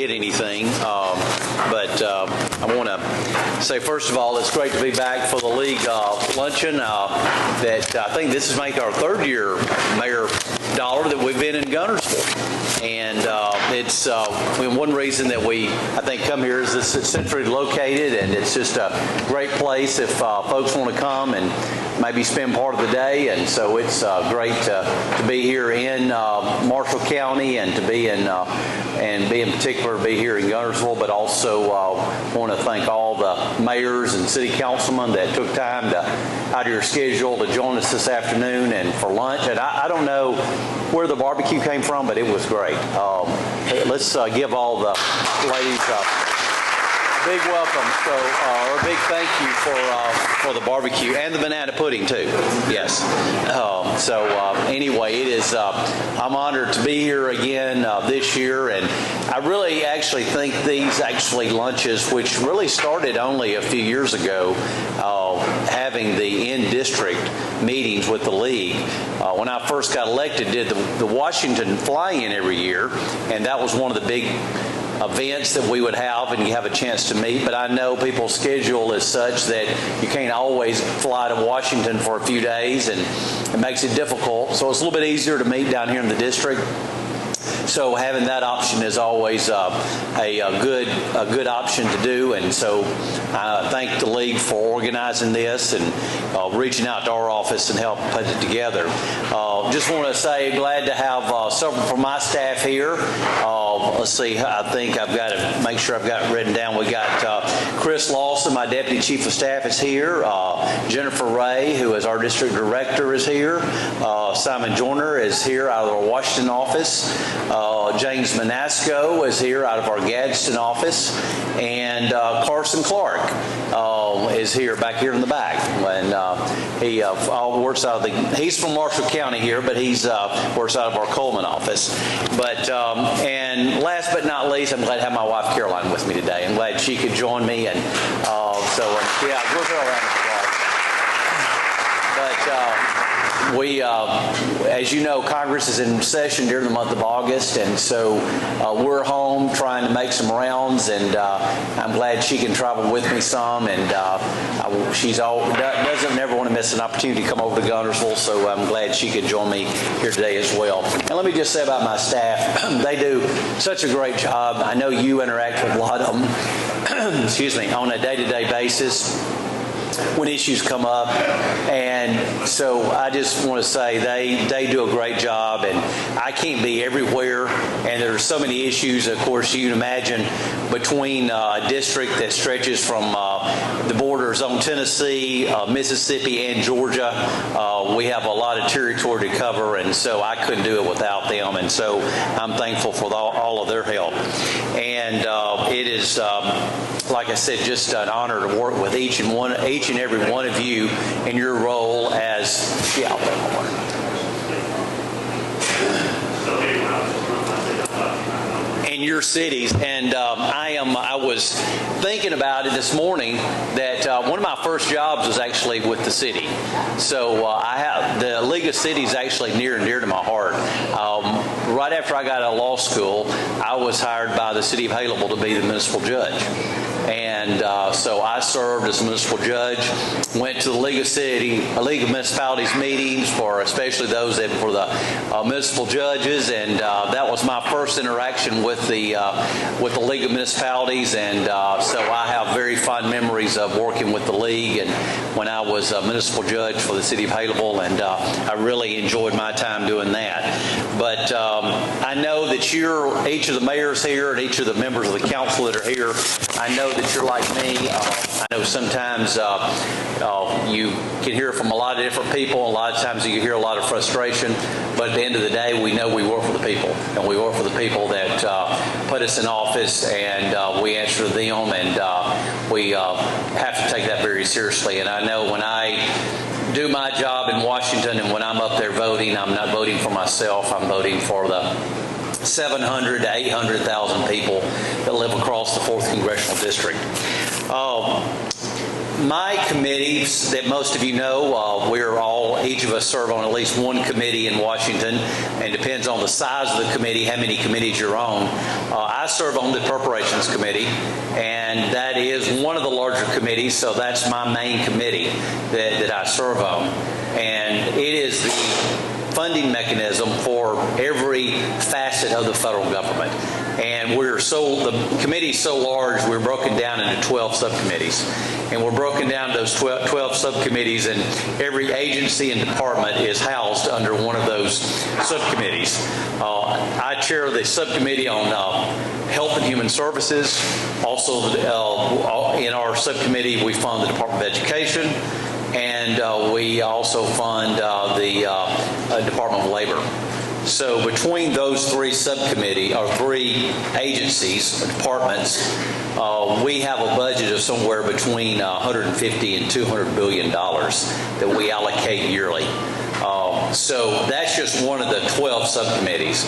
anything, but I want to say first of all, it's great to be back for the league luncheon. That I think this is making our third year, Mayor Dollar, that we've been in Guntersville, and it's one reason that we I think come here is this it's centrally located, and it's just a great place if folks want to come and maybe spend part of the day, and so it's great to be here in Marshall County and to be in in particular to be here in Guntersville, but also want to thank all the mayors and city councilmen that took time out of your schedule to join us this afternoon and for lunch. And I don't know where the barbecue came from, but it was great. Let's give all the ladies a big welcome, or a big thank you for the barbecue and the banana pudding too. Yes. Anyway, it is. I'm honored to be here again this year, and I really actually think these lunches, which really started only a few years ago, having the in-district meetings with the league. When I first got elected, did the Washington fly-in every year, and that was one of the big events that we would have, and you have a chance to meet. But I know people's schedule is such that you can't always fly to Washington for a few days, and it makes it difficult. So it's a little bit easier to meet down here in the district. So having that option is always a good option to do, and so I thank the league for organizing this and reaching out to our office and help put it together. Just want to say glad to have several from my staff here. Let's see, I think I've got to make sure I've got it written down. We got Chris Lawson, my Deputy Chief of Staff, is here. Jennifer Ray, who is our District Director, is here. Simon Joyner is here out of our Washington office. James Manasco is here out of our Gadsden office. And Carson Clark is here, back here in the back. And he works out of he's from Marshall County here, but he's works out of our Coleman office. But and last but not least, I'm glad to have my wife Caroline with me today. I'm glad she could join me, and yeah, we'll go around the block. But we, as you know, Congress is in session during the month of August, and so we're home trying to make some rounds, and I'm glad she can travel with me some, and doesn't never want to miss an opportunity to come over to Guntersville, so I'm glad she could join me here today as well. And let me just say about my staff, they do such a great job. I know you interact with a lot of them, excuse me, on a day-to-day basis when issues come up, and so I just want to say they do a great job, and I can't be everywhere, and there's so many issues, of course, you can imagine, between a district that stretches from the borders on Tennessee, Mississippi, and Georgia. We have a lot of territory to cover, and so I couldn't do it without them, and so I'm thankful for all of their help. And it is, like I said, just an honor to work with each and every one of you in your role as in your cities. And I was thinking about it this morning that one of my first jobs was actually with the city. So I have the League of Cities actually near and dear to my heart. Right after I got out of law school, I was hired by the city of Haleville to be the municipal judge. And so I served as a municipal judge, went to the League of Municipalities meetings for especially those that for the municipal judges, and that was my first interaction with the League of Municipalities, and so I have very fond memories of working with the league and when I was a municipal judge for the city of Haleville, and I really enjoyed my time doing that. But I know that each of the mayors here and each of the members of the council that are here, I know that you're like me. I know sometimes you can hear from a lot of different people. A lot of times you hear a lot of frustration. But at the end of the day, we know we work for the people. And we work for the people that put us in office, and we answer to them. And we have to take that very seriously. And I know when I do my job in Washington and when I'm up there voting, I'm not voting for myself. I'm voting for the 700 to 800,000 people that live across the 4th Congressional District. My committees that most of you know, each of us serve on at least one committee in Washington, and depends on the size of the committee, how many committees you're on. I serve on the Appropriations Committee, and that is one of the larger committees, so that's my main committee that I serve on. And it is the funding mechanism for every facet of the federal government. And the committee is so large, we're broken down into 12 subcommittees. And we're broken down those 12 subcommittees, and every agency and department is housed under one of those subcommittees. I chair the subcommittee on Health and Human Services. Also, in our subcommittee, we fund the Department of Education, and we also fund the Department of Labor. So between those three three agencies, departments, we have a budget of somewhere between 150 and $200 billion that we allocate yearly. So that's just one of the 12 subcommittees.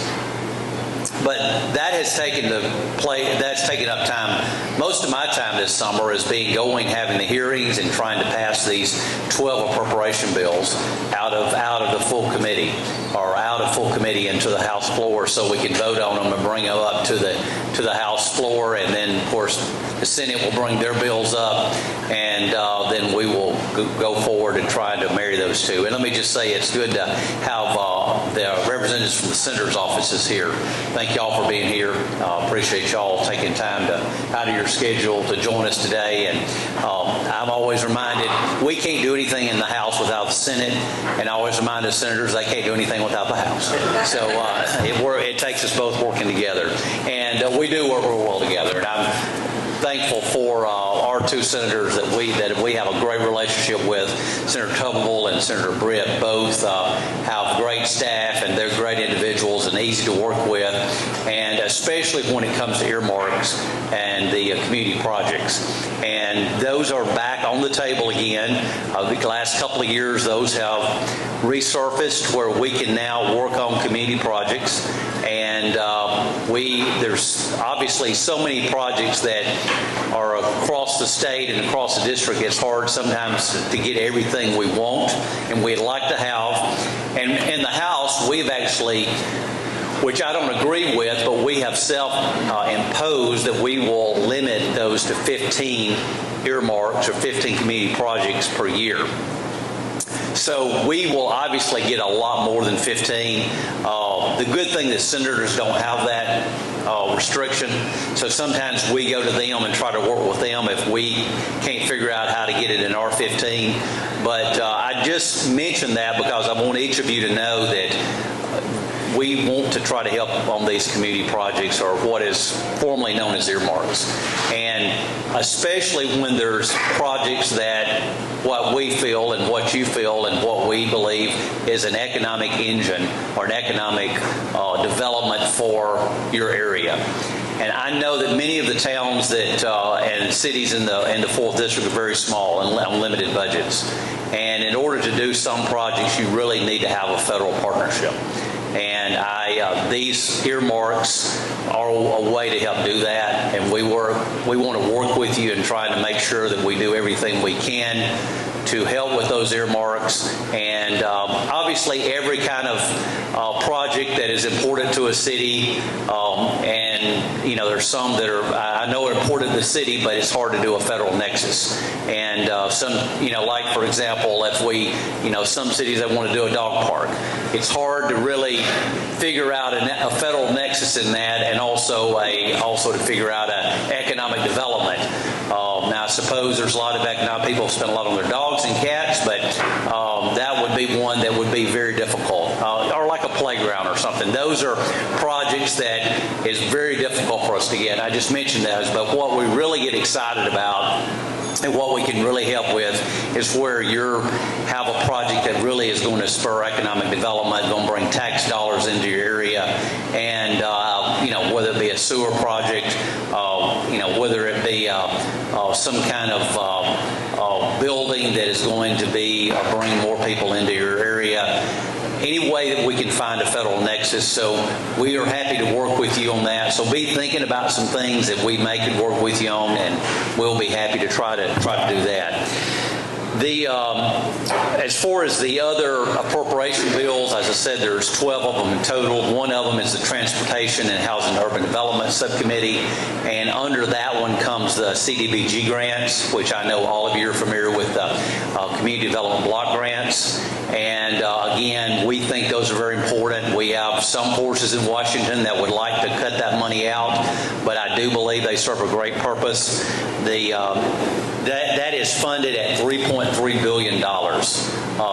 But that has taken up time. Most of my time this summer is having the hearings and trying to pass these 12 appropriation bills out of the full committee, or out of full committee into the House floor, so we can vote on them and bring them up to the House floor. And then, of course, the Senate will bring their bills up, and then we will go forward and try to marry those two. And let me just say, it's good to have the representatives from the Senator's offices here. Thank y'all for being here. Appreciate y'all taking time out of your schedule to join us today. And I'm always reminded we can't do anything in the House without the Senate, and I always remind the senators they can't do anything without the House. So it takes us both working together, and we do work real well together. And I'm thankful for our two senators that we have a great relationship with. Senator Tuberville and Senator Britt both have great staff, and they're great individuals and easy to work with, and especially when it comes to earmarks and the community projects. And those are back on the table again. The last couple of years, those have resurfaced where we can now work on community projects. And there's obviously so many projects that are across the state and across the district. It's hard sometimes to get everything we want and we'd like to have. And in the House, we've actually, which I don't agree with, but we have self-imposed that we will limit those to 15 earmarks or 15 community projects per year. So we will obviously get a lot more than 15. The good thing that senators don't have that restriction. So sometimes we go to them and try to work with them if we can't figure out how to get it in our 15. But I just mentioned that because I want each of you to know that we want to try to help on these community projects, or what is formerly known as earmarks. And especially when there's projects that what we feel and what you feel and what we believe is an economic engine or an economic development for your area. And I know that many of the towns and cities in the 4th District are very small and on limited budgets. And in order to do some projects, you really need to have a federal partnership. And these earmarks are a way to help do that. And we want to work with you and try to make sure that we do everything we can to help with those earmarks. And obviously every kind of project that is important to a city, and there's some that I know are important to the city, but it's hard to do a federal nexus. And some, like for example, if some cities that want to do a dog park, it's hard to really figure out a federal nexus in that, and also to figure out an economic development. Now, I suppose there's a lot of economic people spend a lot on their dogs and cats, but that would be one that would be very difficult, or like a playground or something. Those are projects that is very difficult for us to get. I just mentioned those, but what we really get excited about and what we can really help with is where you have a project that really is going to spur economic development, going to bring tax dollars into your area, and whether it be a sewer project, whether it be some kind of building that is going to bring more people into your area. any way that we can find a federal nexus. So we are happy to work with you on that. So be thinking about some things that we may could work with you on, and we'll be happy to try to do that. As far as the other appropriation bills, as I said, there's 12 of them in total. One of them is the Transportation and Housing and Urban Development Subcommittee, and under that one comes the CDBG grants, which I know all of you are familiar with, Community Development Block Grants. And again, we think those are very important. We have some forces in Washington that would like to cut that money out, but I do believe they serve a great purpose. That is funded at $3.3 billion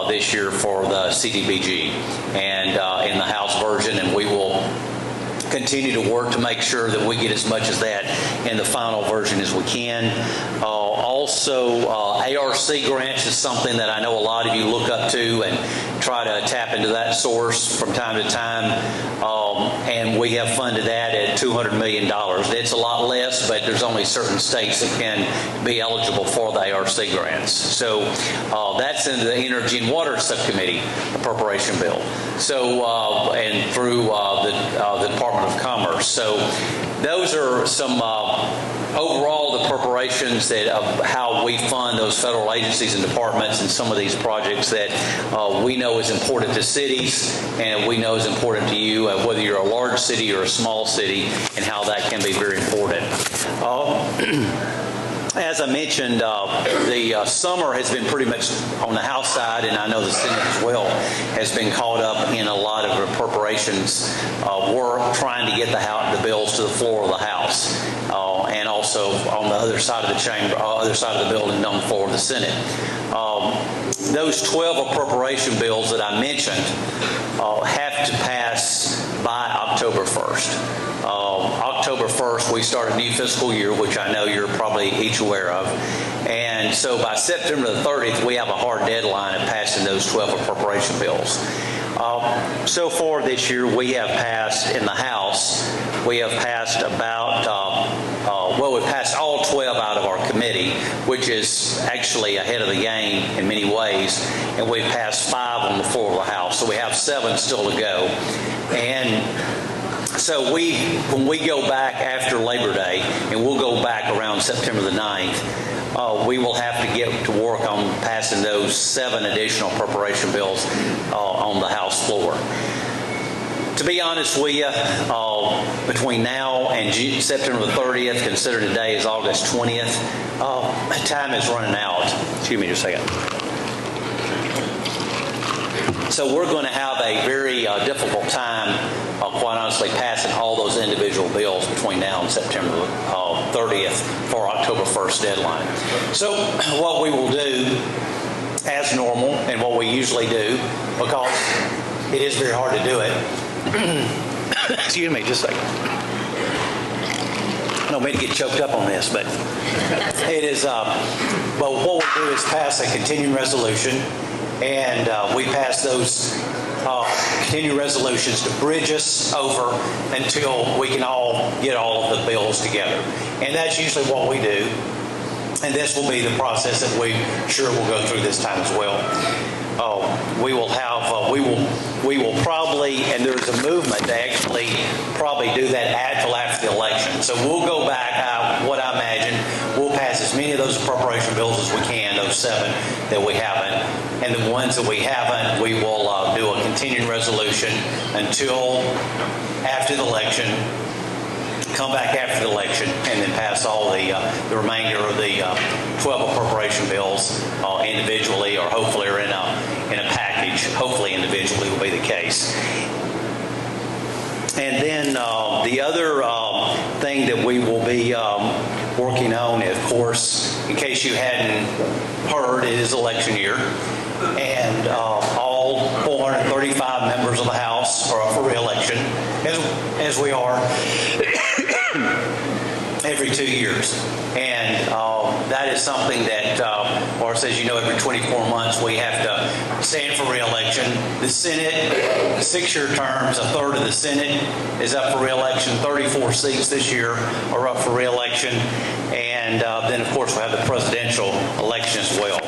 this year for the CDBG and in the House version, and we will continue to work to make sure that we get as much as that in the final version as we can. Also, ARC grants is something that I know a lot of you look up to and try to tap into that source from time to time, and we have funded that at $200 million. It's a lot less, but there's only certain states that can be eligible for the ARC grants. So that's in the Energy and Water Subcommittee appropriation bill. So and through the Department of Commerce. So those are some overall the appropriations that of how we fund those federal agencies and departments and some of these projects that we know is important to cities and we know is important to you, whether you're a large city or a small city, and how that can be very important. As I mentioned, the summer has been pretty much on the House side, and I know the Senate as well has been caught up in a lot of appropriations work trying to get the bills to the floor of the House, and also on the other side of the chamber, other side of the building, on the floor of the Senate. Those 12 appropriation bills that I mentioned have to pass by October 1st. October 1st, we start a new fiscal year, which I know you're probably each aware of. And so by September the 30th, we have a hard deadline of passing those 12 appropriation bills. So far this year, we have passed in the House, we have passed about, we've passed all 12 out of our committee, which is actually ahead of the game in many ways, and we've passed 5 on the floor of the House, so we have 7 still to go. And so when we go back after Labor Day, and we'll go back around September the 9th, we will have to get to work on passing those 7 additional appropriation bills on the House floor. To be honest with you, between now and September the 30th, consider today is August 20th, time is running out. Excuse me just a second. So we're going to have a very difficult time, quite honestly, passing all those individual bills between now and September 30th for October 1st deadline. So what we will do, as normal, and what we usually do, because it is very hard to do it. Excuse me, just a second. I don't mean to get choked up on this, but it is. But what we'll do is pass a continuing resolution. And we pass those continuing resolutions to bridge us over until we can all get all of the bills together. And that's usually what we do. And this will be the process that we sure will go through this time as well. We will have, we will probably, and there's a movement to actually probably do that until after the election. So we'll go back, what I imagine, we'll pass as many of those appropriation bills as we can, those 7 that we haven't. And the ones that we haven't, we will do a continuing resolution until after the election, come back after the election, and then pass all the remainder of the 12 appropriation bills individually, or hopefully are in a package. Hopefully individually will be the case. And then the other thing that we will be working on, of course, in case you hadn't heard, it is election year. And all 435 members of the House are up for re-election, as we are every 2 years. And that is something that, or as you know, every 24 months we have to stand for re-election. The Senate, 6-year terms, a third of the Senate is up for re-election. 34 seats this year are up for re-election. And then, of course, we'll have the presidential election as well.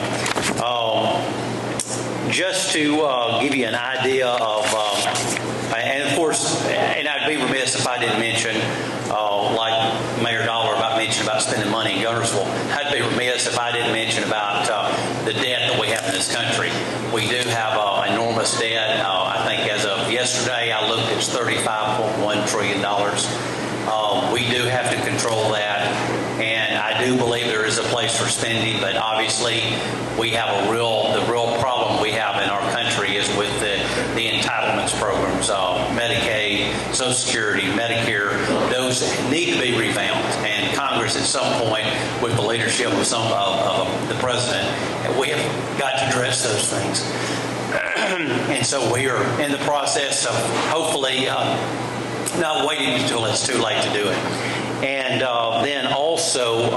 just to give you an idea of, and of course, and I'd be remiss if I didn't mention, like Mayor Dollar mentioned about spending money in Guntersville, I'd be remiss if I didn't mention about the debt that we have in this country. We do have enormous debt. I think as of yesterday, I looked, it's $35.1 trillion. We do have to control that, and I do believe there is a place for spending, but obviously we have the real problem we have in our country is with the entitlements programs, Medicaid, Social Security, Medicare. Those need to be revamped, and Congress at some point, with the leadership of the president, we have got to address those things. And so we are in the process of hopefully not waiting until it's too late to do it. And then also,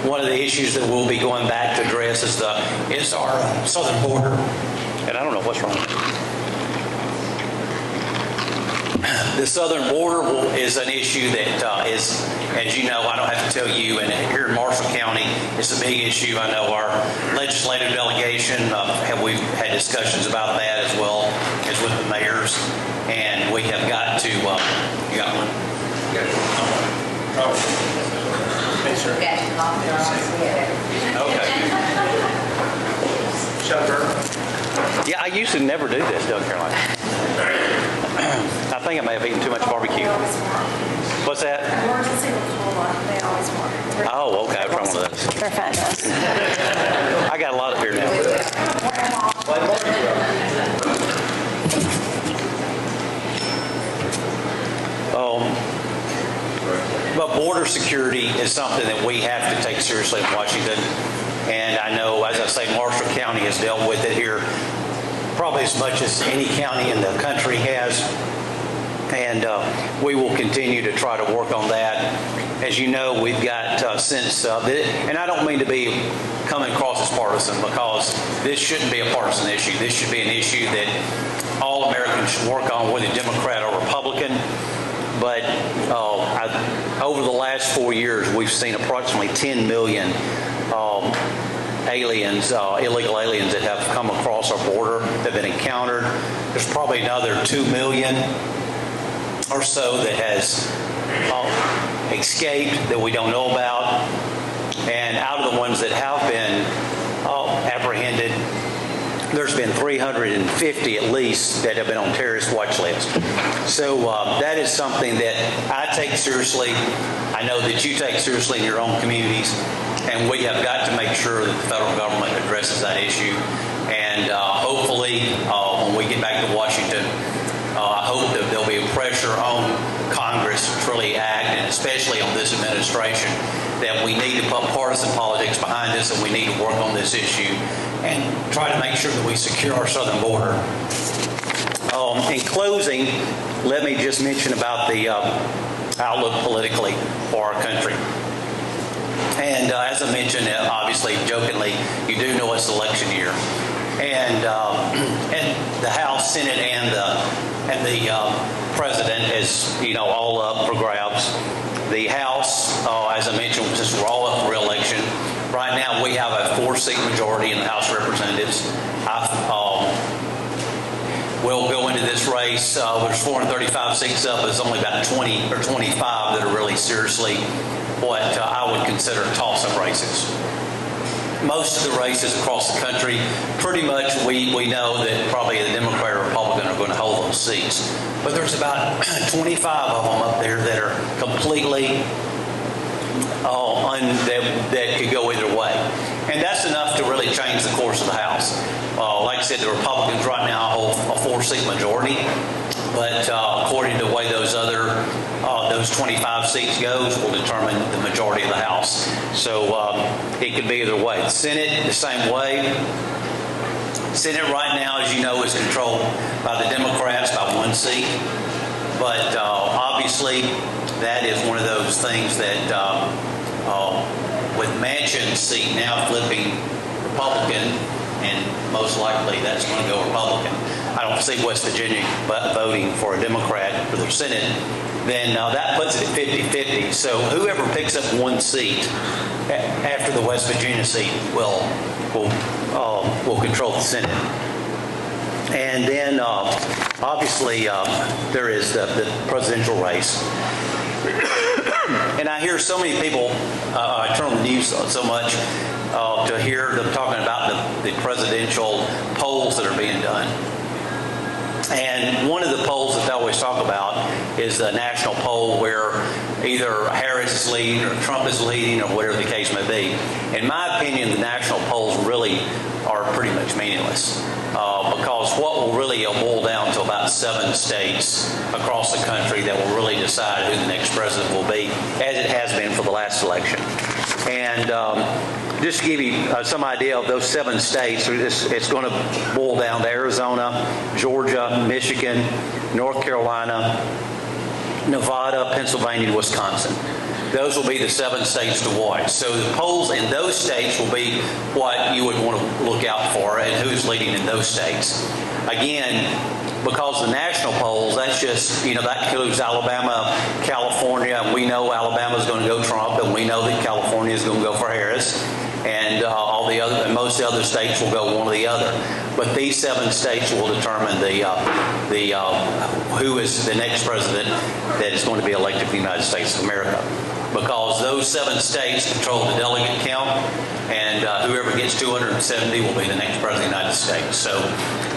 one of the issues that we'll be going back to address is our southern border. And I don't know what's wrong. The southern border is an issue that is, as you know, I don't have to tell you, and here in Marshall County, it's a big issue. I know our legislative delegation, we've had discussions about that as well as with the mayors, and we have got to, you got one? Thanks, sir. Okay. Shut up. Yeah, I used to never do this, Doug Carolina. I think I may have eaten too much barbecue. What's that? Emergency cola, they always want. Oh, okay. I'll try one of those. They're fabulous. I got a lot of here now. But border security is something that we have to take seriously in Washington. And I know, as I say, Marshall County has dealt with it here probably as much as any county in the country has. And we will continue to try to work on that. As you know, we've got and I don't mean to be coming across as partisan, because this shouldn't be a partisan issue. This should be an issue that all Americans should work on, whether Democrat or Republican. But over the last 4 years, we've seen approximately 10 million aliens, illegal aliens that have come across our border, that have been encountered. There's probably another 2 million or so that has escaped that we don't know about. And out of the ones that have been apprehended, there's been 350 at least that have been on terrorist watch list. So that is something that I take seriously. I know that you take seriously in your own communities, and we have got to make sure that the federal government addresses that issue. And hopefully, when we get back to Washington, I hope that there'll be a pressure on Congress to really act, and especially on this administration, that we need to put partisan politics behind us, and we need to work on this issue and try to make sure that we secure our southern border. In closing, let me just mention about the outlook politically for our country. And as I mentioned, obviously, jokingly, you do know it's election year, and the House, Senate, and the President is, all up for grabs. The House, as I mentioned, since we're all up for re-election, right now we have a 4-seat majority in the House of Representatives. We'll go into this race. There's 435 seats up. There's only about 20 or 25 that are really seriously what I would consider toss-up races. Most of the races across the country, pretty much we know that probably the Democrat or Republican are going to hold those seats. But there's about 25 of them up there that are completely that could go either way. And that's enough to really change the course of the House. Like I said, the Republicans right now hold a 4-seat majority, but according to the way those 25 seats goes will determine the majority of the House. So it could be either way. The Senate, the same way. Senate right now, as you know, is controlled by the Democrats by 1 seat. But obviously, that is one of those things that with Manchin's seat now flipping Republican, and most likely that's going to go Republican. I don't see West Virginia voting for a Democrat for their Senate. Then that puts it at 50-50. So whoever picks up 1 seat after the West Virginia seat will control the Senate. And then, obviously, there is the presidential race. And I hear so many people, I turn on the news so much to hear them talking about the presidential polls that are being done. And one of the polls that they always talk about is the national poll where either Harris is leading or Trump is leading or whatever the case may be. In my opinion, the national polls really are pretty much meaningless because what will really boil down to about 7 states across the country that will really decide who the next president will be, as it has been for the last election. And just to give you some idea of those 7 states, it's going to boil down to Arizona, Georgia, Michigan, North Carolina, Nevada, Pennsylvania, Wisconsin. Those will be the 7 states to watch. So the polls in those states will be what you would want to look out for and who's leading in those states. Again, because the national polls, that's just, that includes Alabama, California, and we know Alabama's going to go Trump, and we know that California is going to go for Harris, and most of the other states will go one or the other. But these 7 states will determine who is the next president that is going to be elected to the United States of America. Because those 7 states control the delegate count, and whoever gets 270 will be the next president of the United States. So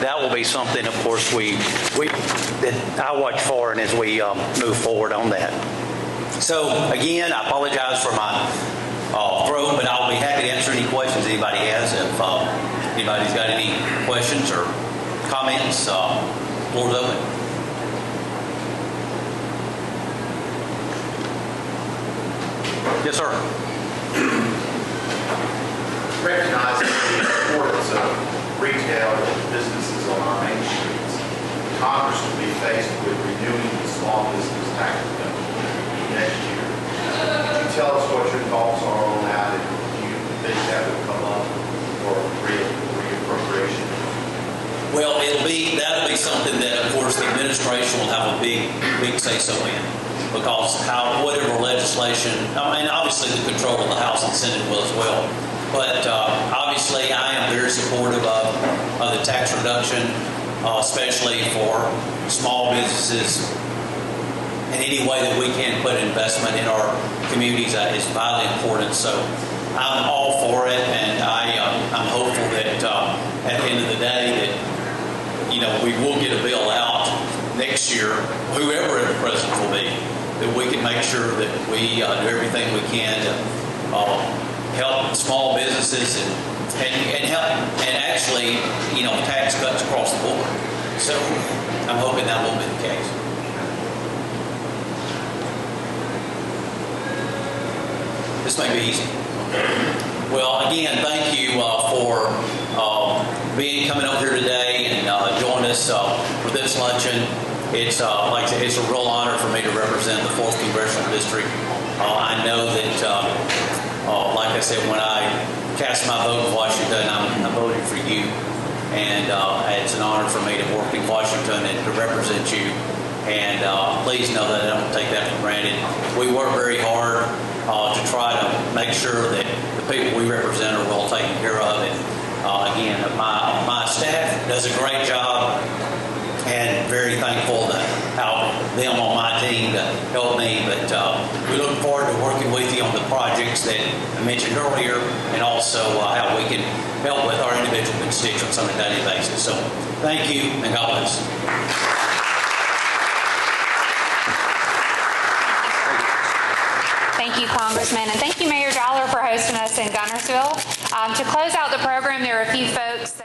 that will be something, of course, that I watch for, and as we move forward on that. So again, I apologize for my throat, but I'll be happy to answer any questions anybody has. If anybody's got any questions or comments, floor's open. Yes, sir. Recognizing the importance of retail and businesses on our main streets, Congress will be faced with renewing the small business tax next year. Can you tell us what your thoughts are on that, and do you think that will come up for reappropriation? Well, that'll be something that, of course, the administration will have a big say-so in. Because whatever legislation, obviously the control of the House and Senate will as well. But obviously I am very supportive of the tax reduction, especially for small businesses. And any way that we can put investment in our communities is vitally important. So I'm all for it, and I'm hopeful that at the end of the day that we will get a bill out next year, whoever the president will be, that we can make sure that we do everything we can to help small businesses and help, and actually, tax cuts across the board. So I'm hoping that will be the case. This may be easy. Well, again, thank you for coming over here today and joining us for this luncheon. It's like I said, it's a real honor for me to represent the 4th Congressional District. I know that, like I said, when I cast my vote in Washington, I'm voting for you, and it's an honor for me to work in Washington and to represent you. And please know that I don't take that for granted. We work very hard to try to make sure that the people we represent are well taken care of. And again, my staff does a great job. And very thankful to have them on my team to help me. But we look forward to working with you on the projects that I mentioned earlier, and also how we can help with our individual constituents on a daily basis. So thank you, and God bless. Thank you, Congressman, and thank you, Mayor Dollar, for hosting us in Guntersville. To close out the program, there are a few folks